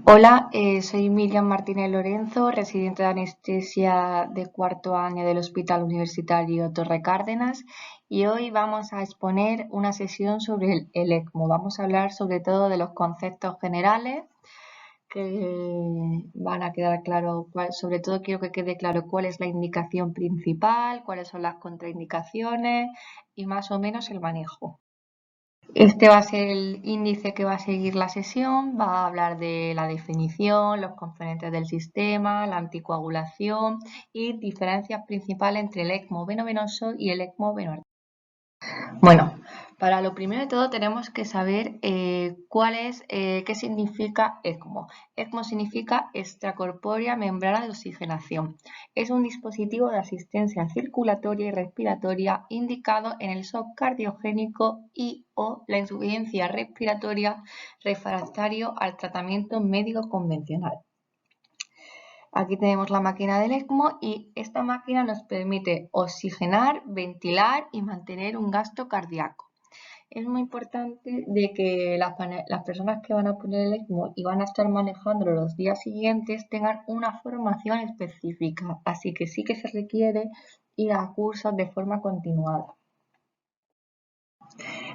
Hola, soy Miriam Martínez Lorenzo, residente de anestesia de cuarto año del Hospital Universitario Torre Cárdenas, y hoy vamos a exponer una sesión sobre el ECMO. Vamos a hablar sobre todo de los conceptos generales que van a quedar claro, sobre todo quiero que quede claro cuál es la indicación principal, cuáles son las contraindicaciones y más o menos el manejo. Este va a ser el índice que va a seguir la sesión, va a hablar de la definición, los componentes del sistema, la anticoagulación y diferencias principales entre el ECMO veno-venoso y el ECMO veno. Bueno, para lo primero de todo tenemos que saber qué significa ECMO. ECMO significa extracorpórea membrana de oxigenación. Es un dispositivo de asistencia circulatoria y respiratoria indicado en el shock cardiogénico y o la insuficiencia respiratoria refractario al tratamiento médico convencional. Aquí tenemos la máquina del ECMO y esta máquina nos permite oxigenar, ventilar y mantener un gasto cardíaco. Es muy importante de que las personas que van a poner el ECMO y van a estar manejándolo los días siguientes tengan una formación específica, así que sí que se requiere ir a cursos de forma continuada.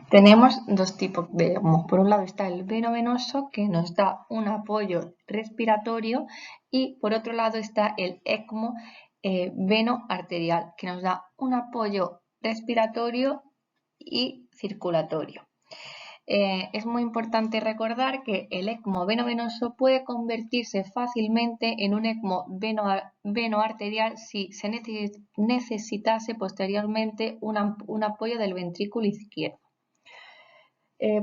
Tenemos dos tipos de ECMO. Por un lado está el veno-venoso, que nos da un apoyo respiratorio, y por otro lado está el ECMO veno-arterial, que nos da un apoyo respiratorio y circulatorio. Es muy importante recordar que el ECMO veno-venoso puede convertirse fácilmente en un ECMO veno-arterial si se necesitase posteriormente un apoyo del ventrículo izquierdo.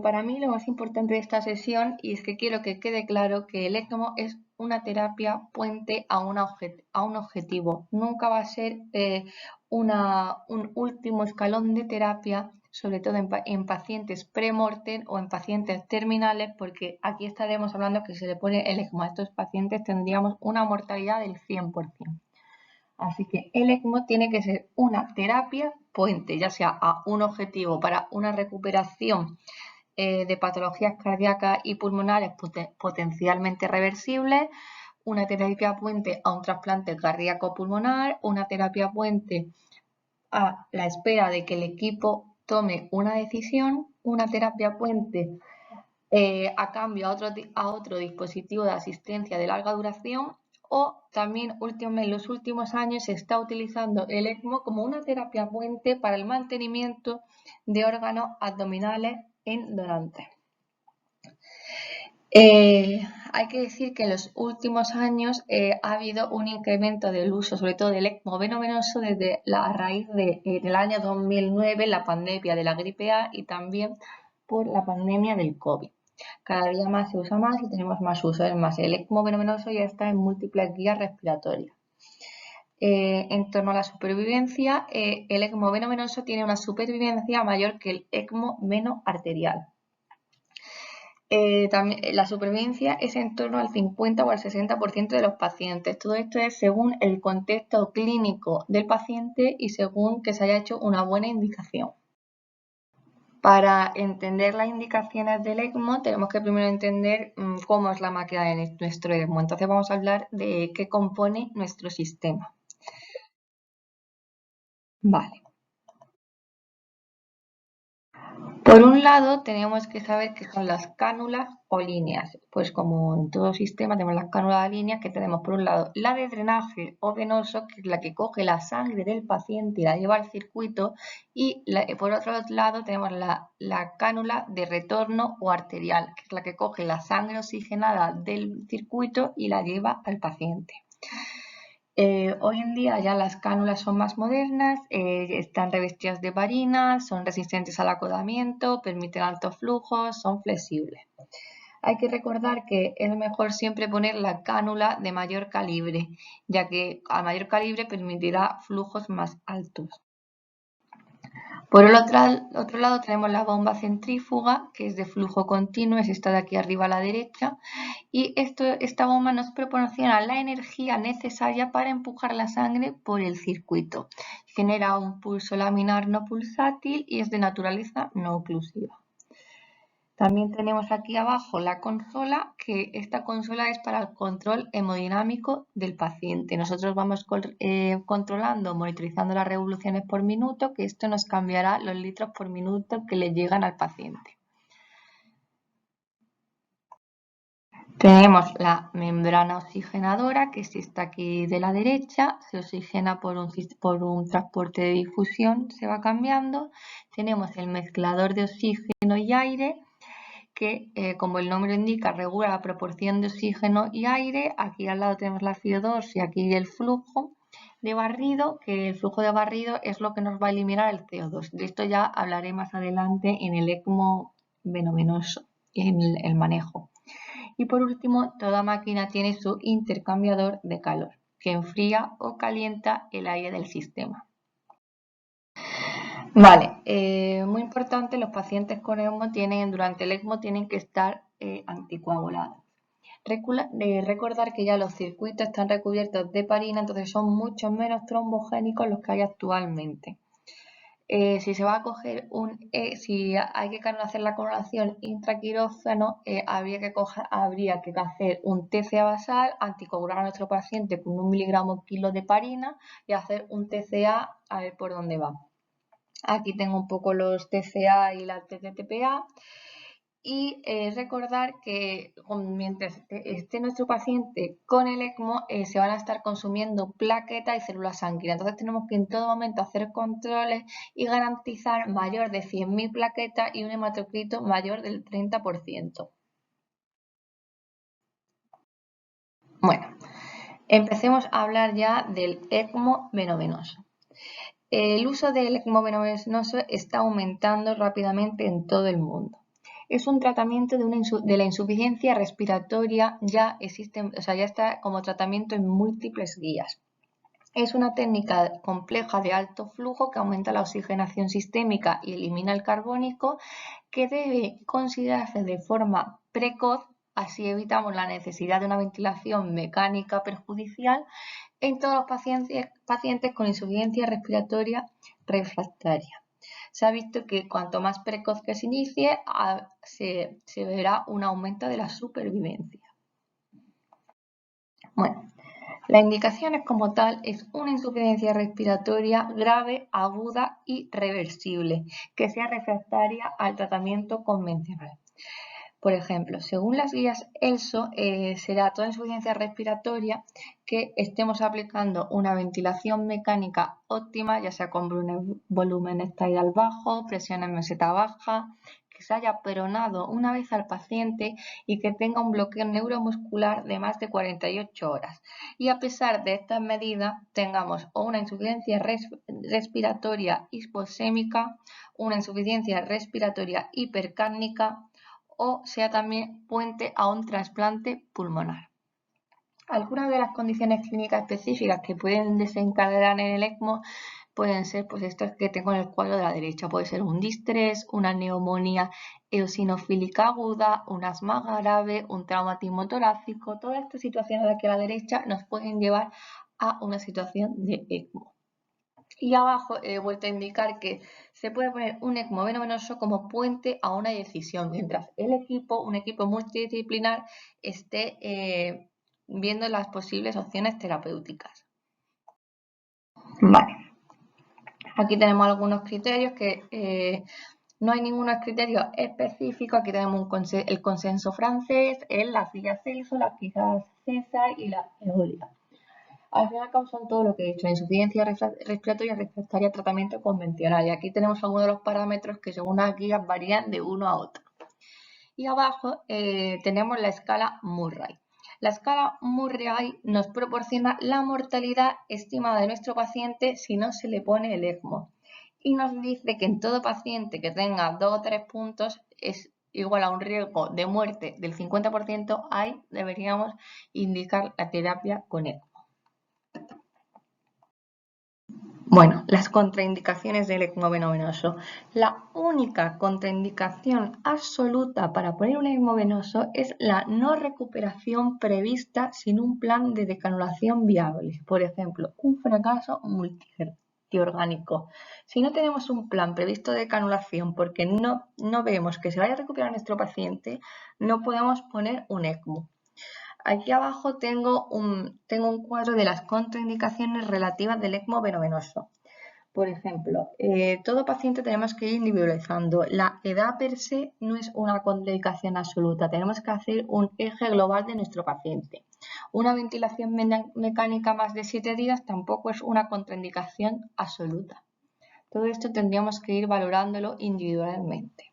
Para mí lo más importante de esta sesión, y es que quiero que quede claro que el ECMO es una terapia puente a un objetivo. Nunca va a ser un último escalón de terapia, sobre todo en pacientes pre-mortem o en pacientes terminales, porque aquí estaremos hablando que se le pone el ECMO a estos pacientes tendríamos una mortalidad del 100%. Así que el ECMO tiene que ser una terapia puente, ya sea a un objetivo para una recuperación de patologías cardíacas y pulmonares potencialmente reversibles, una terapia puente a un trasplante cardíaco pulmonar, una terapia puente a la espera de que el equipo tome una decisión, una terapia puente a cambio a otro dispositivo de asistencia de larga duración, o también en los últimos años se está utilizando el ECMO como una terapia puente para el mantenimiento de órganos abdominales en donantes. Hay que decir que en los últimos años ha habido un incremento del uso, sobre todo del ECMO veno-venoso, a raíz del año 2009, la pandemia de la gripe A y también por la pandemia del COVID. Cada día más se usa más y tenemos más uso. Además, el ECMO veno-venoso ya está en múltiples guías respiratorias. En torno a la supervivencia, el ECMO veno-venoso tiene una supervivencia mayor que el ECMO veno-arterial. También, la supervivencia es en torno al 50 o al 60% de los pacientes. Todo esto es según el contexto clínico del paciente y según que se haya hecho una buena indicación. Para entender las indicaciones del ECMO tenemos que primero entender cómo es la máquina de nuestro ECMO. Entonces vamos a hablar de qué compone nuestro sistema. Vale. Por un lado, tenemos que saber qué son las cánulas o líneas. Pues como en todo sistema tenemos las cánulas o líneas, que tenemos por un lado la de drenaje o venoso, que es la que coge la sangre del paciente y la lleva al circuito, y por otro lado tenemos la cánula de retorno o arterial, que es la que coge la sangre oxigenada del circuito y la lleva al paciente. Hoy en día ya las cánulas son más modernas, están revestidas de varinas, son resistentes al acodamiento, permiten altos flujos, son flexibles. Hay que recordar que es mejor siempre poner la cánula de mayor calibre, ya que a mayor calibre permitirá flujos más altos. Por el otro lado tenemos la bomba centrífuga, que es de flujo continuo, es esta de aquí arriba a la derecha, y esta bomba nos proporciona la energía necesaria para empujar la sangre por el circuito. Genera un pulso laminar no pulsátil y es de naturaleza no oclusiva. También tenemos aquí abajo la consola, que esta consola es para el control hemodinámico del paciente. Nosotros vamos controlando, monitorizando las revoluciones por minuto, que esto nos cambiará los litros por minuto que le llegan al paciente. Tenemos la membrana oxigenadora, que si está aquí de la derecha, se oxigena por un transporte de difusión, se va cambiando. Tenemos el mezclador de oxígeno y aire, que, como el nombre indica, regula la proporción de oxígeno y aire. Aquí al lado tenemos la CO2 y aquí el flujo de barrido, que el flujo de barrido es lo que nos va a eliminar el CO2. De esto ya hablaré más adelante en el ECMO venovenoso, en el manejo. Y por último, toda máquina tiene su intercambiador de calor, que enfría o calienta el aire del sistema. Vale, muy importante, los pacientes con ECMO durante el ECMO tienen que estar anticoagulados. Recordar que ya los circuitos están recubiertos de heparina, entonces son mucho menos trombogénicos los que hay actualmente. Si se va a coger si hay que hacer la coagulación intraquirófano, habría que hacer un TCA basal, anticoagular a nuestro paciente con 1 miligramo kilo de heparina y hacer un TCA a ver por dónde va. Aquí tengo un poco los TCA y la TTPA. Y recordar que mientras esté nuestro paciente con el ECMO, se van a estar consumiendo plaquetas y células sanguíneas. Entonces tenemos que en todo momento hacer controles y garantizar mayor de 100.000 plaquetas y un hematocrito mayor del 30%. Bueno, empecemos a hablar ya del ECMO venovenoso. El uso del ECMO venovenoso está aumentando rápidamente en todo el mundo. Es un tratamiento de la insuficiencia respiratoria, ya está como tratamiento en múltiples guías. Es una técnica compleja de alto flujo que aumenta la oxigenación sistémica y elimina el carbónico, que debe considerarse de forma precoz, así evitamos la necesidad de una ventilación mecánica perjudicial en todos los pacientes con insuficiencia respiratoria refractaria. Se ha visto que cuanto más precoz que se inicie, se verá un aumento de la supervivencia. Bueno, la indicación como tal es una insuficiencia respiratoria grave, aguda y reversible, que sea refractaria al tratamiento convencional. Por ejemplo, según las guías ELSO, será toda insuficiencia respiratoria que estemos aplicando una ventilación mecánica óptima, ya sea con volumen extraídal bajo, presión en meseta baja, que se haya pronado una vez al paciente y que tenga un bloqueo neuromuscular de más de 48 horas. Y a pesar de estas medidas, tengamos o una insuficiencia respiratoria hiposémica, una insuficiencia respiratoria hipercárnica, o sea también puente a un trasplante pulmonar. Algunas de las condiciones clínicas específicas que pueden desencadenar en el ECMO pueden ser estas que tengo en el cuadro de la derecha. Puede ser un distrés, una neumonía eosinofílica aguda, un asma grave, un traumatismo torácico. Todas estas situaciones de aquí a la derecha nos pueden llevar a una situación de ECMO. Y abajo he vuelto a indicar que se puede poner un ECMO venovenoso como puente a una decisión, mientras un equipo multidisciplinar, esté viendo las posibles opciones terapéuticas. Vale. Aquí tenemos algunos criterios que no hay ningún criterio específico. Aquí tenemos el consenso francés, las guías ELSO, las guías CESAR y la EOLIA. Al final son todo lo que he dicho, insuficiencia respiratoria refractaria, tratamiento convencional. Y aquí tenemos algunos de los parámetros que según las guías varían de uno a otro. Y abajo tenemos la escala Murray. La escala Murray nos proporciona la mortalidad estimada de nuestro paciente si no se le pone el ECMO. Y nos dice que en todo paciente que tenga 2 o 3 puntos es igual a un riesgo de muerte del 50%, ahí deberíamos indicar la terapia con ECMO. Bueno, las contraindicaciones del ECMO venovenoso. La única contraindicación absoluta para poner un ECMO venoso es la no recuperación prevista sin un plan de decanulación viable. Por ejemplo, un fracaso múltiple. antiorgánico. Si no tenemos un plan previsto de canulación porque no vemos que se vaya a recuperar nuestro paciente, no podemos poner un ECMO. Aquí abajo tengo un cuadro de las contraindicaciones relativas del ECMO venovenoso. Por ejemplo, todo paciente tenemos que ir individualizando. La edad per se no es una contraindicación absoluta. Tenemos que hacer un eje global de nuestro paciente. Una ventilación mecánica más de 7 días tampoco es una contraindicación absoluta. Todo esto tendríamos que ir valorándolo individualmente.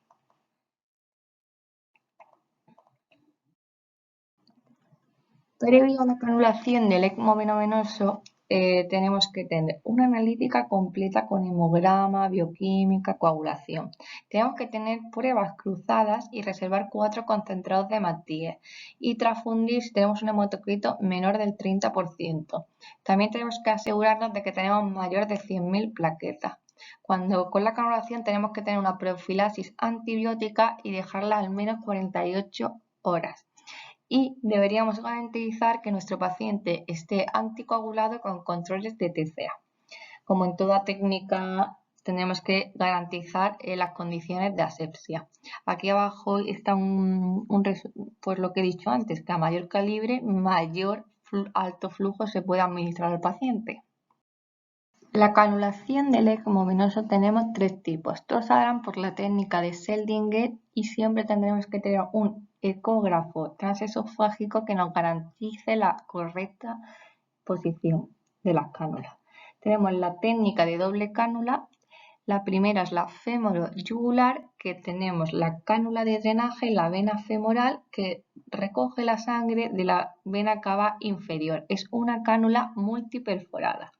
Previo a la canulación del ECMO venovenoso, tenemos que tener una analítica completa con hemograma, bioquímica, coagulación. Tenemos que tener pruebas cruzadas y reservar 4 concentrados de MAT10 y transfundir si tenemos un hematocrito menor del 30%. También tenemos que asegurarnos de que tenemos mayor de 100.000 plaquetas. Con la canulación tenemos que tener una profilaxis antibiótica y dejarla al menos 48 horas. Y deberíamos garantizar que nuestro paciente esté anticoagulado con controles de TCA. Como en toda técnica, tenemos que garantizar las condiciones de asepsia. Aquí abajo está pues lo que he dicho antes, que a mayor calibre, mayor alto flujo se puede administrar al paciente. La canulación del ECMO venoso tenemos 3 tipos. Todos se harán por la técnica de Seldinger y siempre tendremos que tener un ecógrafo transesofágico que nos garantice la correcta posición de las cánulas. Tenemos la técnica de doble cánula. La primera es la fémoro-yugular, que tenemos la cánula de drenaje en la vena femoral que recoge la sangre de la vena cava inferior. Es una cánula multiperforada.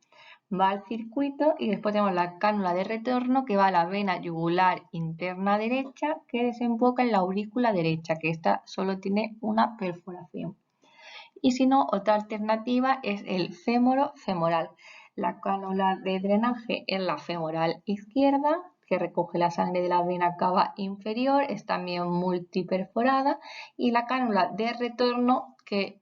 Va al circuito y después tenemos la cánula de retorno que va a la vena yugular interna derecha que desemboca en la aurícula derecha, que esta solo tiene una perforación. Y si no, otra alternativa es el fémoro-femoral. La cánula de drenaje es la femoral izquierda, que recoge la sangre de la vena cava inferior, es también multiperforada, y la cánula de retorno que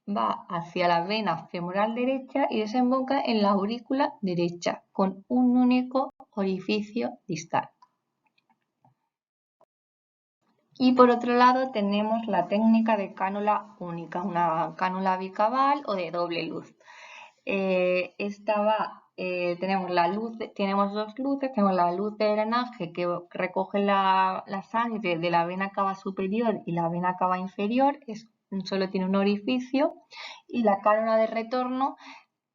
va hacia la vena femoral derecha y desemboca en la aurícula derecha, con un único orificio distal. Y por otro lado tenemos la técnica de cánula única, una cánula bicaval o de doble luz. Tenemos 2 luces, tenemos la luz de drenaje que recoge la sangre de la vena cava superior y la vena cava inferior, solo tiene un orificio, y la cánula de retorno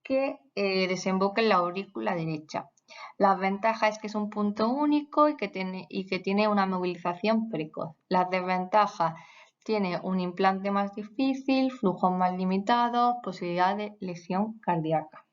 que desemboca en la aurícula derecha. Las ventajas es que es un punto único y que tiene una movilización precoz. Las desventajas: tiene un implante más difícil, flujos más limitados, posibilidad de lesión cardíaca.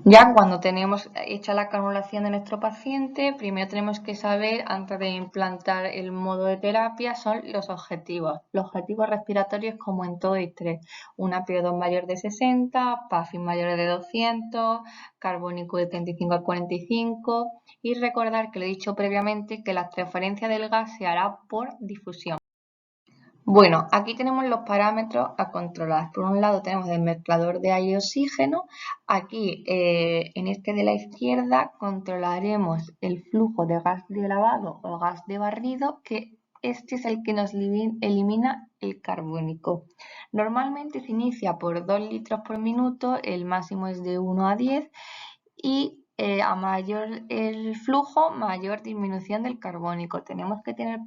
Ya cuando tenemos hecha la canulación de nuestro paciente, primero tenemos que saber, antes de implantar el modo de terapia, son los objetivos. Los objetivos respiratorios, como en todo estrés: una PO2 mayor de 60, PAFI mayor de 200, carbónico de 35 a 45, y recordar que lo he dicho previamente, que la transferencia del gas se hará por difusión. Bueno, aquí tenemos los parámetros a controlar. Por un lado tenemos el mezclador de aire y oxígeno. Aquí, en este de la izquierda, controlaremos el flujo de gas de lavado o gas de barrido, que este es el que nos elimina el carbónico. Normalmente se inicia por 2 litros por minuto, el máximo es de 1 a 10 y a mayor el flujo, mayor disminución del carbónico. Tenemos que tener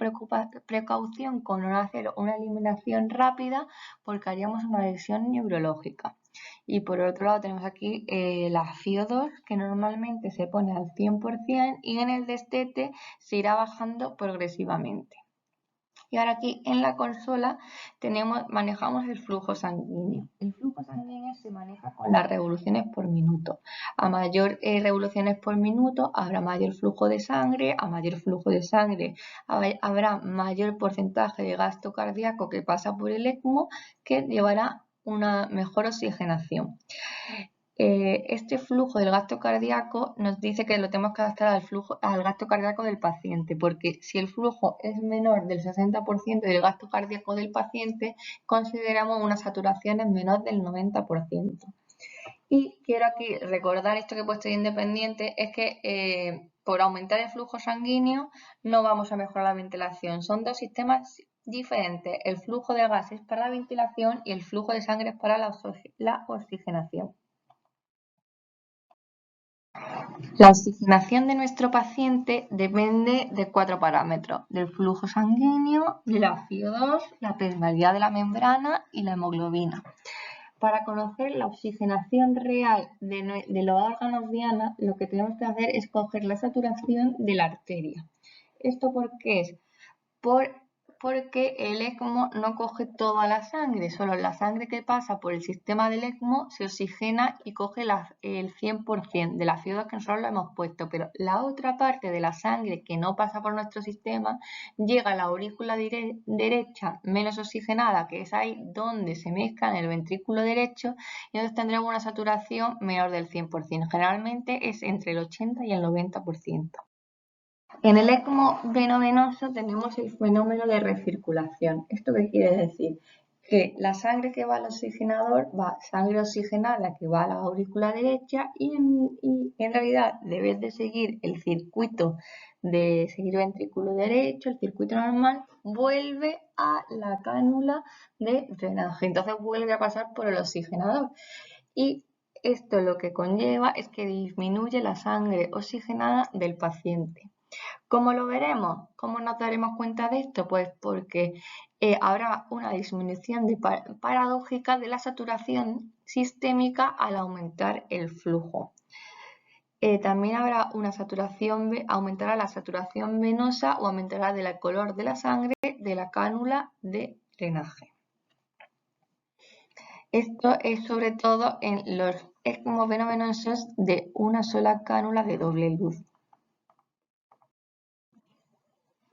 precaución con no hacer una eliminación rápida porque haríamos una lesión neurológica. Y por otro lado tenemos aquí la FiO2, que normalmente se pone al 100% y en el destete se irá bajando progresivamente. Y ahora aquí en la consola manejamos el flujo sanguíneo. El flujo sanguíneo se maneja con las revoluciones por minuto. A mayor revoluciones por minuto habrá mayor flujo de sangre, a mayor flujo de sangre habrá mayor porcentaje de gasto cardíaco que pasa por el ECMO, que llevará una mejor oxigenación. Este flujo del gasto cardíaco nos dice que lo tenemos que adaptar al gasto cardíaco del paciente, porque si el flujo es menor del 60% del gasto cardíaco del paciente, consideramos una saturación en menor del 90%. Y quiero aquí recordar esto que he puesto de independiente, es que por aumentar el flujo sanguíneo no vamos a mejorar la ventilación. Son dos sistemas diferentes, el flujo de gases para la ventilación y el flujo de sangre para la oxigenación. La oxigenación de nuestro paciente depende de 4 parámetros: del flujo sanguíneo, de la CO2, la permeabilidad de la membrana y la hemoglobina. Para conocer la oxigenación real de los órganos diana, lo que tenemos que hacer es coger la saturación de la arteria. ¿Esto por qué es? Porque el ECMO no coge toda la sangre, solo la sangre que pasa por el sistema del ECMO se oxigena y coge el 100% de la CO2 que nosotros lo hemos puesto, pero la otra parte de la sangre que no pasa por nuestro sistema llega a la aurícula derecha menos oxigenada, que es ahí donde se mezcla en el ventrículo derecho, y entonces tendremos una saturación menor del 100%. Generalmente es entre el 80 y el 90%. En el ECMO veno-venoso tenemos el fenómeno de recirculación. ¿Esto qué quiere decir? Que la sangre que va al oxigenador va sangre oxigenada que va a la aurícula derecha y en realidad debe de seguir el circuito de seguir ventrículo derecho, el circuito normal, vuelve a la cánula de drenaje. Entonces vuelve a pasar por el oxigenador. Y esto lo que conlleva es que disminuye la sangre oxigenada del paciente. ¿Cómo lo veremos? ¿Cómo nos daremos cuenta de esto? Pues porque habrá una disminución paradójica de la saturación sistémica al aumentar el flujo. También habrá una aumentará la saturación venosa o aumentará el color de la sangre de la cánula de drenaje. Esto es sobre todo en los ECMO veno-venosos de una sola cánula de doble luz.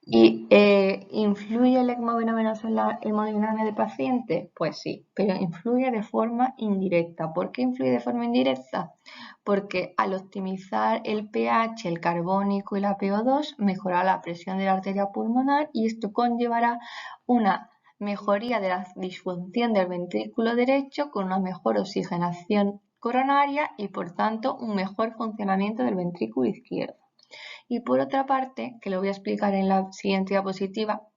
¿Y influye el ECMO veno-venoso en la hemodinamia del paciente? Pues sí, pero influye de forma indirecta. ¿Por qué influye de forma indirecta? Porque al optimizar el pH, el carbónico y la PO2, mejorará la presión de la arteria pulmonar y esto conllevará una mejoría de la disfunción del ventrículo derecho con una mejor oxigenación coronaria y por tanto un mejor funcionamiento del ventrículo izquierdo. Y por otra parte, que lo voy a explicar en la siguiente diapositiva,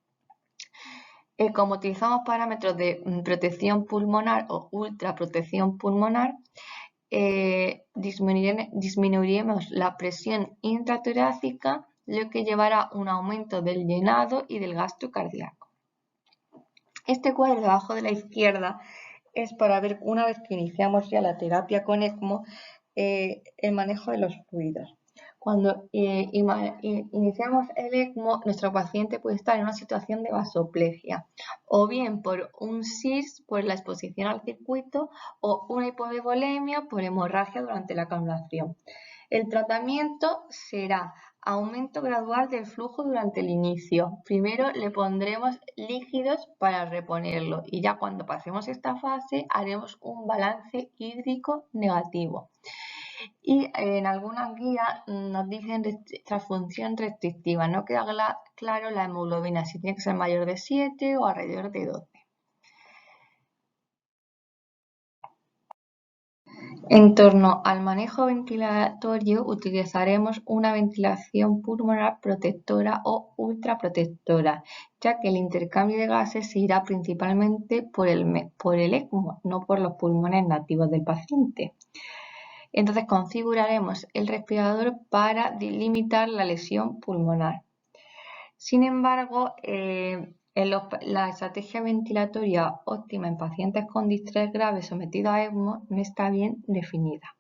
como utilizamos parámetros de protección pulmonar o ultraprotección pulmonar, disminuiremos la presión intratorácica, lo que llevará a un aumento del llenado y del gasto cardíaco. Este cuadro de abajo de la izquierda es para ver, una vez que iniciamos ya la terapia con ECMO, el manejo de los fluidos. Cuando iniciamos el ECMO, nuestro paciente puede estar en una situación de vasoplegia, o bien por un SIRS, por la exposición al circuito, o una hipovolemia por hemorragia durante la canulación. El tratamiento será aumento gradual del flujo durante el inicio. Primero le pondremos líquidos para reponerlo y ya cuando pasemos esta fase haremos un balance hídrico negativo. Y en algunas guías nos dicen transfusión restrictiva. No queda claro la hemoglobina, si tiene que ser mayor de 7 o alrededor de 12. En torno al manejo ventilatorio utilizaremos una ventilación pulmonar protectora o ultraprotectora, ya que el intercambio de gases se irá principalmente por el ECMO, no por los pulmones nativos del paciente. Entonces configuraremos el respirador para delimitar la lesión pulmonar. Sin embargo, la estrategia ventilatoria óptima en pacientes con distrés grave sometidos a ECMO no está bien definida.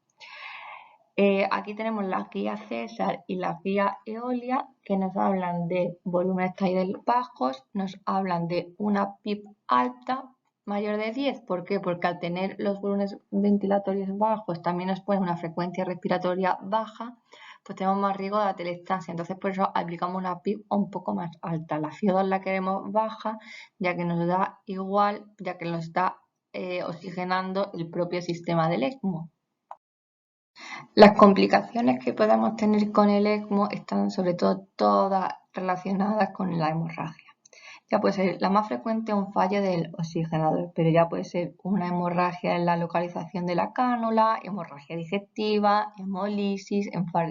Aquí tenemos la guía César y la guía Eolia, que nos hablan de volúmenes tidales bajos, nos hablan de una PIP alta mayor de 10. ¿Por qué? Porque al tener los volúmenes ventilatorios bajos también nos pone una frecuencia respiratoria baja, pues tenemos más riesgo de atelectasia. Entonces por eso aplicamos una PIP un poco más alta. La CO2 la queremos baja, ya que nos da igual, ya que nos está oxigenando el propio sistema del ECMO. Las complicaciones que podemos tener con el ECMO están sobre todo todas relacionadas con la hemorragia. Ya puede ser la más frecuente un fallo del oxigenador, pero ya puede ser una hemorragia en la localización de la cánula, hemorragia digestiva, hemolisis,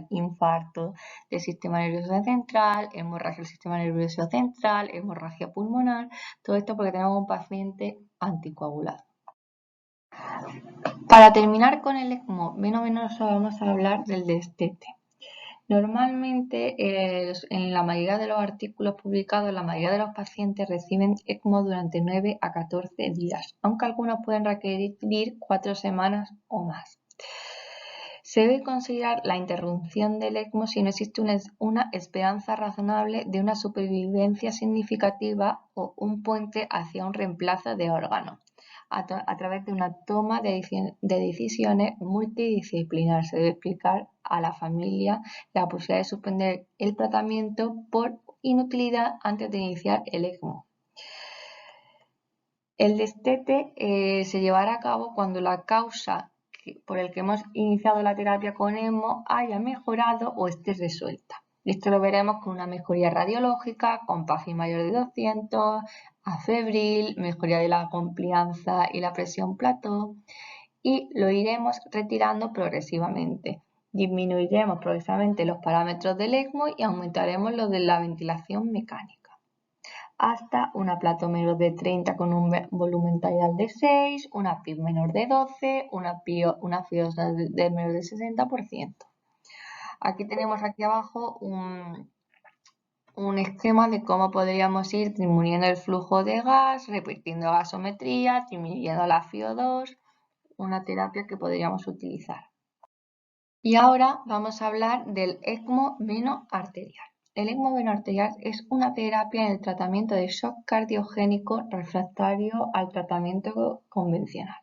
infarto del sistema nervioso central, hemorragia del sistema nervioso central, hemorragia pulmonar, todo esto porque tenemos un paciente anticoagulado. Para terminar con el ECMO veno-venoso vamos a hablar del destete. Normalmente, en la mayoría de los artículos publicados, la mayoría de los pacientes reciben ECMO durante 9 a 14 días, aunque algunos pueden requerir 4 semanas o más. Se debe considerar la interrupción del ECMO si no existe una esperanza razonable de una supervivencia significativa o un puente hacia un reemplazo de órgano a través de una toma de decisiones multidisciplinar. Se debe explicar a la familia la posibilidad de suspender el tratamiento por inutilidad antes de iniciar el ECMO. El destete se llevará a cabo cuando la causa por el que hemos iniciado la terapia con ECMO haya mejorado o esté resuelta. Esto lo veremos con una mejoría radiológica, con PAFI mayor de 200, afebril, mejoría de la complianza y la presión plató, y lo iremos retirando progresivamente. Disminuiremos progresivamente los parámetros del ECMO y aumentaremos los de la ventilación mecánica, hasta una plato menor de 30 con un volumen tidal de 6, una PIB menor de 12, una FIOS de menor de 60%. Aquí tenemos aquí abajo un esquema de cómo podríamos ir disminuyendo el flujo de gas, repitiendo gasometría, disminuyendo la FIO2, una terapia que podríamos utilizar. Y ahora vamos a hablar del ECMO veno-arterial. El ECMO veno-arterial es una terapia en el tratamiento de shock cardiogénico refractario al tratamiento convencional.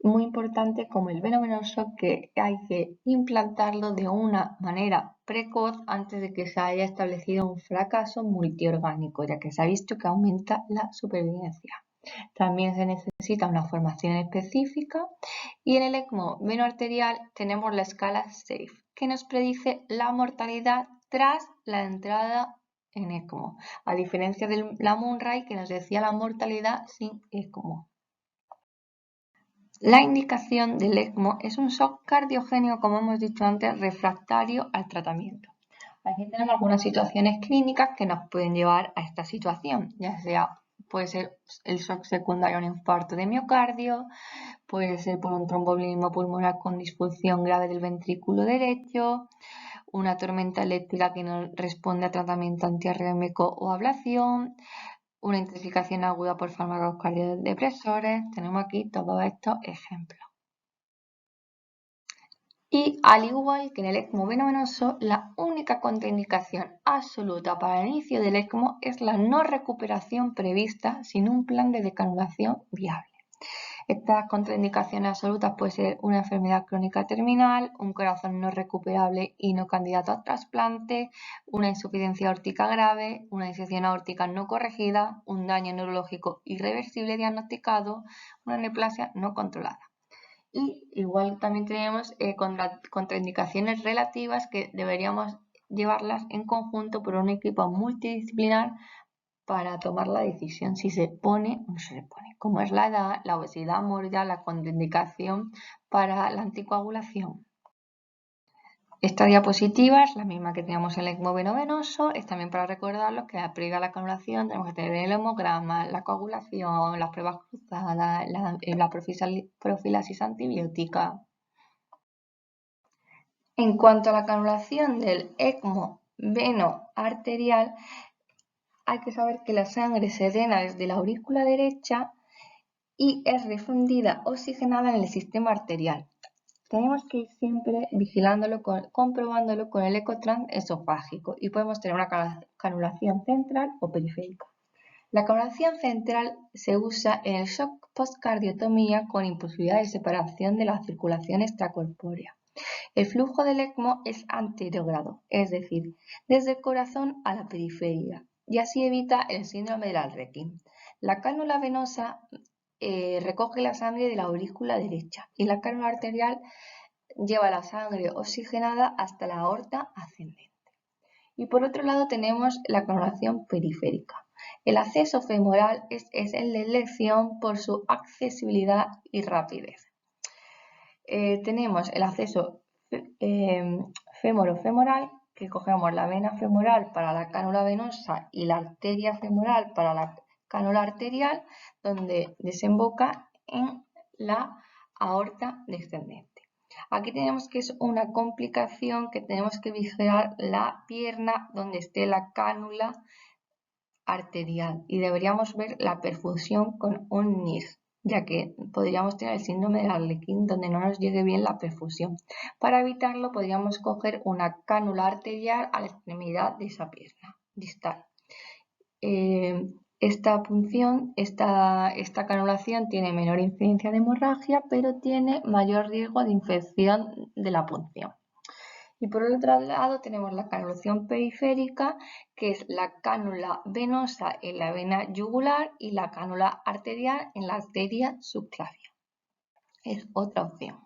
Muy importante como el veno-venoso, que hay que implantarlo de una manera precoz antes de que se haya establecido un fracaso multiorgánico, ya que se ha visto que aumenta la supervivencia. También se necesita una formación específica, y en el ECMO veno-arterial tenemos la escala SAFE, que nos predice la mortalidad tras la entrada en ECMO, a diferencia de la Munray, que nos decía la mortalidad sin ECMO. La indicación del ECMO es un shock cardiogénico, como hemos dicho antes, refractario al tratamiento. Aquí tenemos algunas situaciones clínicas que nos pueden llevar a esta situación, ya sea puede ser el shock secundario a un infarto de miocardio, puede ser por un tromboembolismo pulmonar con disfunción grave del ventrículo derecho, una tormenta eléctrica que no responde a tratamiento antiarrítmico o ablación, una intensificación aguda por fármacos cardiodepresores. Tenemos aquí todos estos ejemplos. Y al igual que en el ECMO veno-venoso, la única contraindicación absoluta para el inicio del ECMO es la no recuperación prevista sin un plan de decanulación viable. Estas contraindicaciones absolutas pueden ser una enfermedad crónica terminal, un corazón no recuperable y no candidato a trasplante, una insuficiencia aórtica grave, una disección aórtica no corregida, un daño neurológico irreversible diagnosticado, una neoplasia no controlada. Y igual también tenemos contraindicaciones relativas que deberíamos llevarlas en conjunto por un equipo multidisciplinar para tomar la decisión si se pone o no se pone, como es la edad, la obesidad mórbida, la contraindicación para la anticoagulación. Esta diapositiva es la misma que teníamos en el ECMO veno-venoso, es también para recordarlos que previa a la canulación tenemos que tener el hemograma, la coagulación, las pruebas cruzadas, la profilaxis antibiótica. En cuanto a la canulación del ECMO veno-arterial, hay que saber que la sangre se drena desde la aurícula derecha y es refundida oxigenada en el sistema arterial. Tenemos que ir siempre vigilándolo, comprobándolo con el ecotrans esofágico, y podemos tener una canulación central o periférica. La canulación central se usa en el shock postcardiotomía con imposibilidad de separación de la circulación extracorpórea. El flujo del ECMO es anterogrado, es decir, desde el corazón a la periferia, y así evita el síndrome del Alrequín. La cánula venosa recoge la sangre de la aurícula derecha y la cánula arterial lleva la sangre oxigenada hasta la aorta ascendente. Y por otro lado tenemos la canulación periférica. El acceso femoral es el de elección por su accesibilidad y rapidez. Tenemos el acceso femoro-femoral, que cogemos la vena femoral para la cánula venosa y la arteria femoral para la cánula arterial, donde desemboca en la aorta descendente. Aquí tenemos que es una complicación que tenemos que vigilar la pierna donde esté la cánula arterial y deberíamos ver la perfusión con un NIRS, ya que podríamos tener el síndrome del arlequín donde no nos llegue bien la perfusión. Para evitarlo podríamos coger una cánula arterial a la extremidad de esa pierna distal. Esta punción, esta canulación tiene menor incidencia de hemorragia, pero tiene mayor riesgo de infección de la punción. Y por el otro lado tenemos la canulación periférica, que es la cánula venosa en la vena yugular y la cánula arterial en la arteria subclavia. Es otra opción.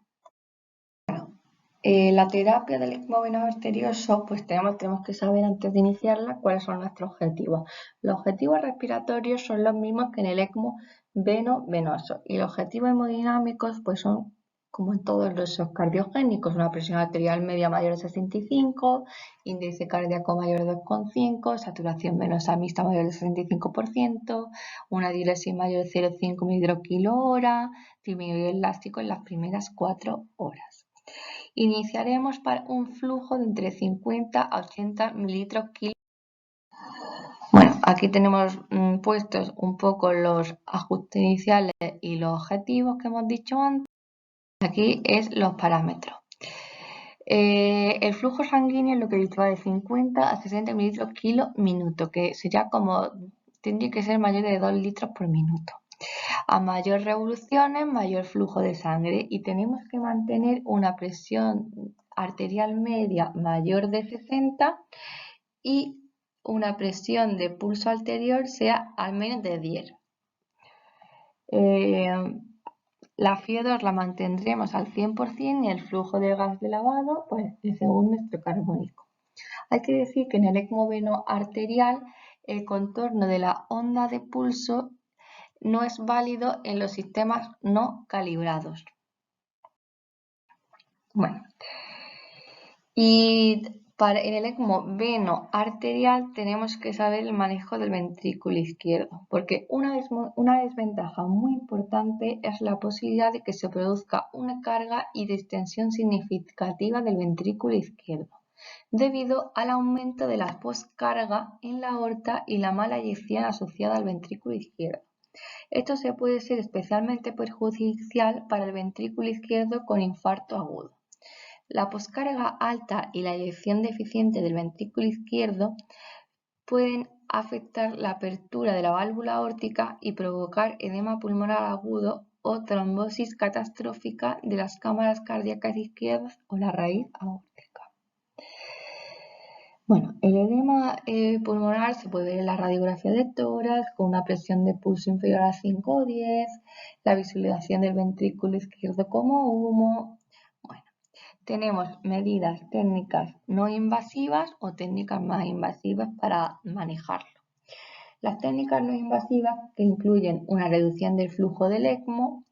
La terapia del ECMO venoso arterioso, pues tenemos que saber antes de iniciarla cuáles son nuestros objetivos. Los objetivos respiratorios son los mismos que en el ECMO venoso y los objetivos hemodinámicos pues son como en todos los cardiogénicos, una presión arterial media mayor de 65, índice cardíaco mayor de 2,5, saturación venosa mixta mayor del 65%, una diuresis mayor de 0,5 mg/kg, disminuir elástico en las primeras 4 horas. Iniciaremos para un flujo de entre 50 a 80 ml/kg. Bueno, aquí tenemos puestos un poco los ajustes iniciales y los objetivos que hemos dicho antes. Aquí es los parámetros. El flujo sanguíneo es lo que he dicho, de 50 a 60 ml/kg minuto, que sería como, tendría que ser mayor de 2 litros por minuto. A mayor revoluciones, mayor flujo de sangre y tenemos que mantener una presión arterial media mayor de 60 y una presión de pulso anterior sea al menos de 10. La FIO2 la mantendremos al 100% y el flujo de gas de lavado pues según nuestro carbónico. Hay que decir que en el ECMO veno arterial el contorno de la onda de pulso no es válido en los sistemas no calibrados. Bueno, y en el ECMO veno arterial tenemos que saber el manejo del ventrículo izquierdo, porque una desventaja muy importante es la posibilidad de que se produzca una carga y distensión significativa del ventrículo izquierdo, debido al aumento de la poscarga en la aorta y la mala eyección asociada al ventrículo izquierdo. Esto se puede ser especialmente perjudicial para el ventrículo izquierdo con infarto agudo. La poscarga alta y la eyección deficiente del ventrículo izquierdo pueden afectar la apertura de la válvula aórtica y provocar edema pulmonar agudo o trombosis catastrófica de las cámaras cardíacas izquierdas o la raíz aórtica. Bueno, el edema pulmonar se puede ver en la radiografía de tórax con una presión de pulso inferior a 5 o 10, la visualización del ventrículo izquierdo como humo. Bueno, tenemos medidas técnicas no invasivas o técnicas más invasivas para manejarlo. Las técnicas no invasivas que incluyen una reducción del flujo del ECMO,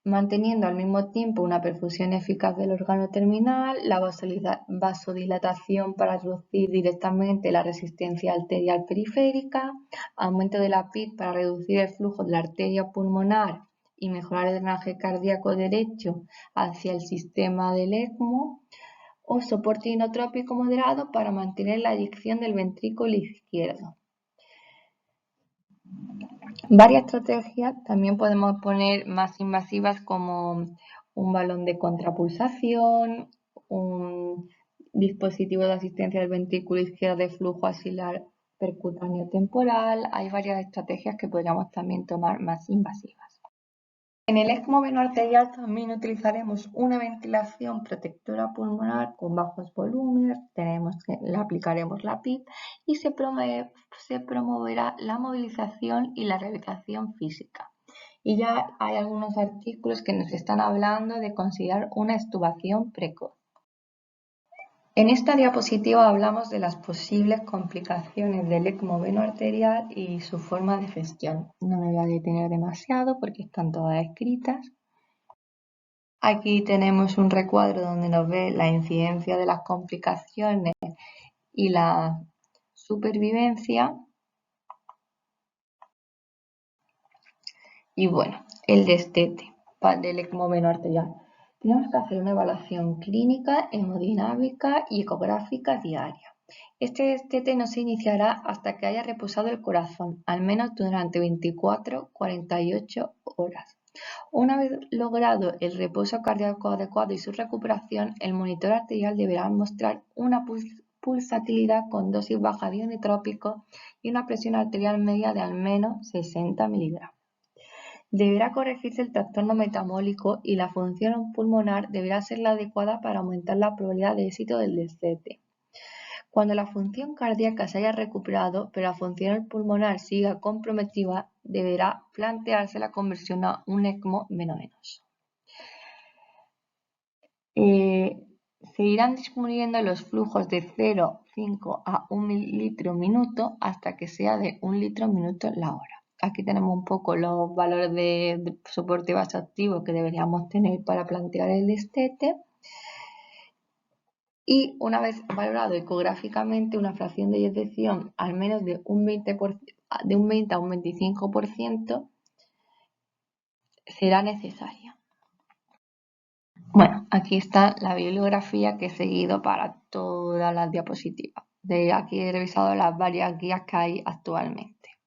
manteniendo al mismo tiempo una perfusión eficaz del órgano terminal, la vasodilatación para reducir directamente la resistencia arterial periférica, aumento de la PIB para reducir el flujo de la arteria pulmonar y mejorar el drenaje cardíaco derecho hacia el sistema del ECMO, o soporte inotrópico moderado para mantener la eyección del ventrículo izquierdo. Varias estrategias también podemos poner más invasivas como un balón de contrapulsación, un dispositivo de asistencia del ventrículo izquierdo de flujo axilar percutáneo temporal. Hay varias estrategias que podríamos también tomar más invasivas. En el ECMO veno arterial también utilizaremos una ventilación protectora pulmonar con bajos volúmenes, le aplicaremos la PIP y se promoverá la movilización y la rehabilitación física. Y ya hay algunos artículos que nos están hablando de considerar una extubación precoz. En esta diapositiva hablamos de las posibles complicaciones del ECMO venoarterial y su forma de gestión. No me voy a detener demasiado porque están todas escritas. Aquí tenemos un recuadro donde nos ve la incidencia de las complicaciones y la supervivencia. Y bueno, el destete del ECMO venoarterial. Tenemos que hacer una evaluación clínica, hemodinámica y ecográfica diaria. Este destete no se iniciará hasta que haya reposado el corazón, al menos durante 24-48 horas. Una vez logrado el reposo cardíaco adecuado y su recuperación, el monitor arterial deberá mostrar una pulsatilidad con dosis baja de inotrópicos y una presión arterial media de al menos 60 miligramos. Deberá corregirse el trastorno metabólico y la función pulmonar deberá ser la adecuada para aumentar la probabilidad de éxito del destete. Cuando la función cardíaca se haya recuperado, pero la función pulmonar siga comprometida, deberá plantearse la conversión a un ECMO veno-venoso. Se irán disminuyendo los flujos de 0,5 a 1 litro minuto hasta que sea de 1 litro minuto la hora. Aquí tenemos un poco los valores de soporte vasoactivo que deberíamos tener para plantear el destete. Y una vez valorado ecográficamente, una fracción de eyección al menos de un 20 a un 25% será necesaria. Bueno, aquí está la bibliografía que he seguido para todas las diapositivas. Aquí he revisado las varias guías que hay actualmente.